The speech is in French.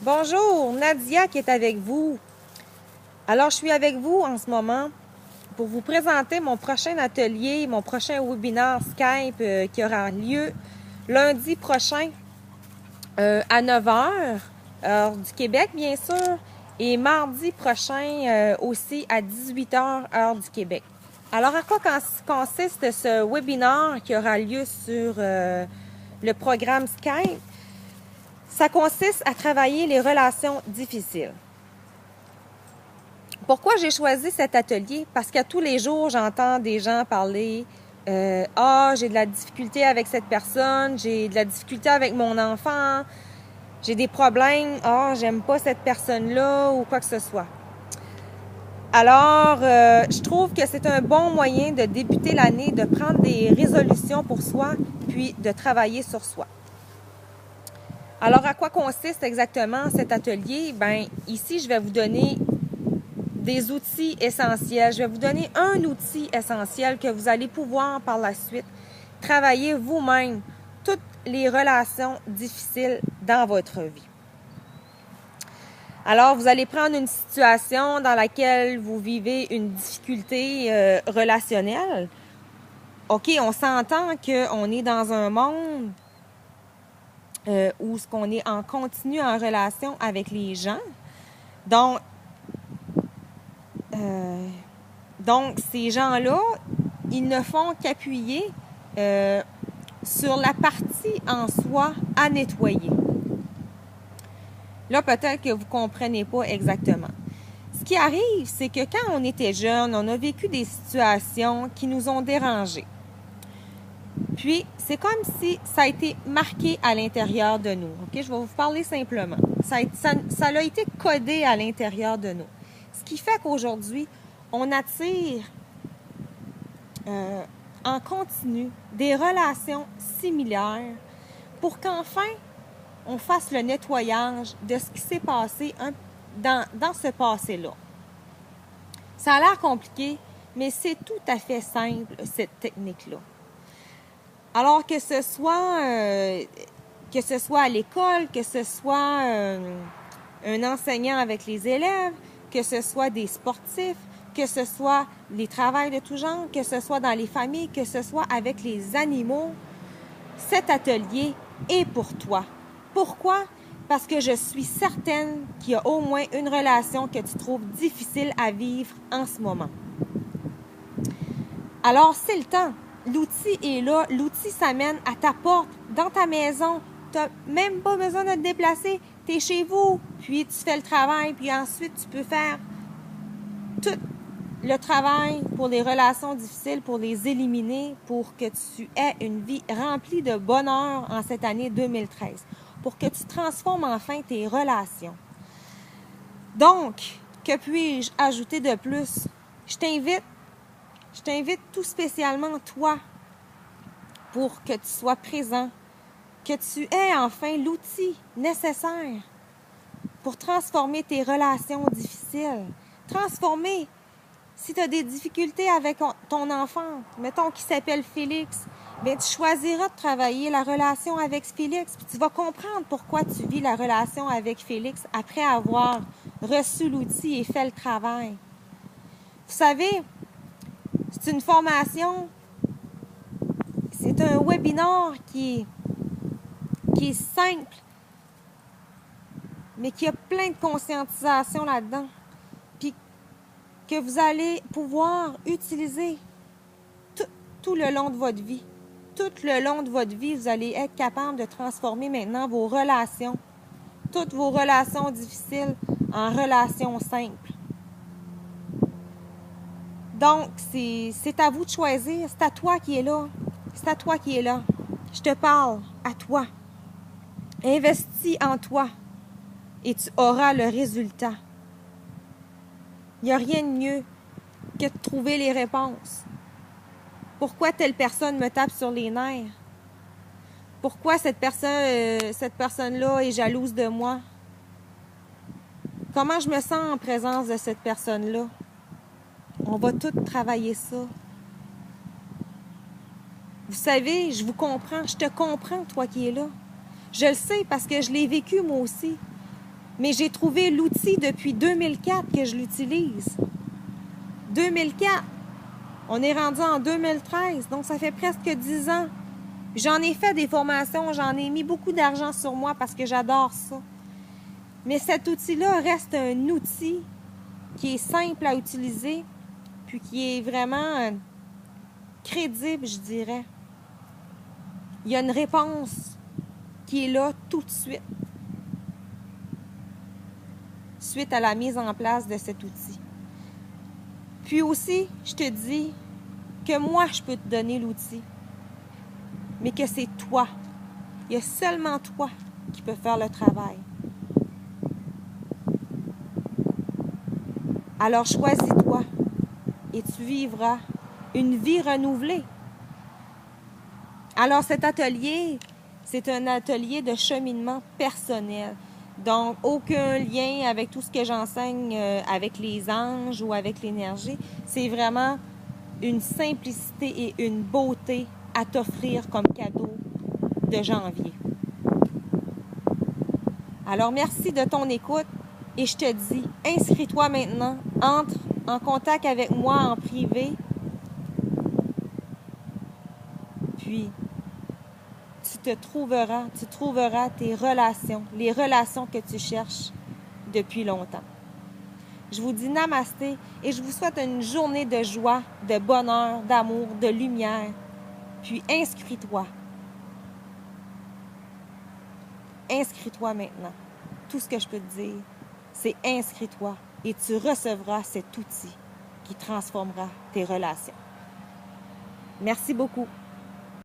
Bonjour, Nadia qui est avec vous. Alors, je suis avec vous en ce moment pour vous présenter mon prochain atelier, mon prochain webinaire Skype qui aura lieu lundi prochain à 9 h, heure du Québec, bien sûr, et mardi prochain aussi à 18 h, heure du Québec. Alors, à quoi consiste ce webinaire qui aura lieu sur le programme Skype? Ça consiste à travailler les relations difficiles. Pourquoi j'ai choisi cet atelier? Parce qu'à tous les jours, j'entends des gens parler j'ai de la difficulté avec cette personne, j'ai de la difficulté avec mon enfant, j'ai des problèmes, j'aime pas cette personne-là ou quoi que ce soit. Alors, je trouve que c'est un bon moyen de débuter l'année, de prendre des résolutions pour soi, puis de travailler sur soi. Alors, à quoi consiste exactement cet atelier? Ben, ici, je vais vous donner des outils essentiels. Je vais vous donner un outil essentiel que vous allez pouvoir par la suite travailler vous-même toutes les relations difficiles dans votre vie. Alors, vous allez prendre une situation dans laquelle vous vivez une difficulté relationnelle. OK, on s'entend qu'on est dans un monde où on est en continu en relation avec les gens. Donc, ces gens-là, ils ne font qu'appuyer sur la partie en soi à nettoyer. Là, peut-être que vous ne comprenez pas exactement. Ce qui arrive, c'est que quand on était jeune, on a vécu des situations qui nous ont dérangés. Puis, c'est comme si ça a été marqué à l'intérieur de nous. OK? Je vais vous parler simplement. Ça a été codé à l'intérieur de nous. Ce qui fait qu'aujourd'hui, on attire en continu des relations similaires pour qu'enfin, on fasse le nettoyage de ce qui s'est passé dans ce passé-là. Ça a l'air compliqué, mais c'est tout à fait simple, cette technique-là. Alors que ce soit à l'école, que ce soit un enseignant avec les élèves, que ce soit des sportifs, que ce soit les travails de tout genre, que ce soit dans les familles, que ce soit avec les animaux, cet atelier est pour toi. Pourquoi? Parce que je suis certaine qu'il y a au moins une relation que tu trouves difficile à vivre en ce moment. Alors, c'est le temps. L'outil est là. L'outil s'amène à ta porte, dans ta maison. Tu n'as même pas besoin de te déplacer. Tu es chez vous, puis tu fais le travail, puis ensuite, tu peux faire tout le travail pour les relations difficiles, pour les éliminer, pour que tu aies une vie remplie de bonheur en cette année 2013, pour que tu transformes enfin tes relations. Donc, que puis-je ajouter de plus? Je t'invite tout spécialement, toi, pour que tu sois présent, que tu aies enfin l'outil nécessaire pour transformer tes relations difficiles. Si tu as des difficultés avec ton enfant, mettons qu'il s'appelle Félix, bien, tu choisiras de travailler la relation avec Félix, puis tu vas comprendre pourquoi tu vis la relation avec Félix après avoir reçu l'outil et fait le travail. Vous savez, c'est une formation, c'est un webinaire qui est simple, mais qui a plein de conscientisation là-dedans, puis que vous allez pouvoir utiliser tout le long de votre vie. Tout le long de votre vie, vous allez être capable de transformer maintenant vos relations, toutes vos relations difficiles en relations simples. Donc, c'est à vous de choisir. C'est à toi qui est là. C'est à toi qui est là. Je te parle à toi. Investis en toi et tu auras le résultat. Il n'y a rien de mieux que de trouver les réponses. Pourquoi telle personne me tape sur les nerfs? Pourquoi cette personne-là est jalouse de moi? Comment je me sens en présence de cette personne-là? On va tout travailler ça. Vous savez, je vous comprends, je te comprends, toi qui es là. Je le sais parce que je l'ai vécu moi aussi. Mais j'ai trouvé l'outil depuis 2004 que je l'utilise. 2004. On est rendu en 2013, donc ça fait presque 10 ans. J'en ai fait des formations, j'en ai mis beaucoup d'argent sur moi parce que j'adore ça. Mais cet outil-là reste un outil qui est simple à utiliser, puis qui est vraiment crédible, je dirais. Il y a une réponse qui est là tout de suite, suite à la mise en place de cet outil. Puis aussi, je te dis que moi, je peux te donner l'outil, mais que c'est toi. Il y a seulement toi qui peux faire le travail. Alors choisis-toi et tu vivras une vie renouvelée. Alors cet atelier, c'est un atelier de cheminement personnel. Donc, aucun lien avec tout ce que j'enseigne avec les anges ou avec l'énergie. C'est vraiment une simplicité et une beauté à t'offrir comme cadeau de janvier. Alors, merci de ton écoute et je te dis, inscris-toi maintenant, entre en contact avec moi en privé, puis tu trouveras tes relations, les relations que tu cherches depuis longtemps. Je vous dis namasté et je vous souhaite une journée de joie, de bonheur, d'amour, de lumière. Puis inscris-toi. Inscris-toi maintenant. Tout ce que je peux te dire, c'est inscris-toi et tu recevras cet outil qui transformera tes relations. Merci beaucoup.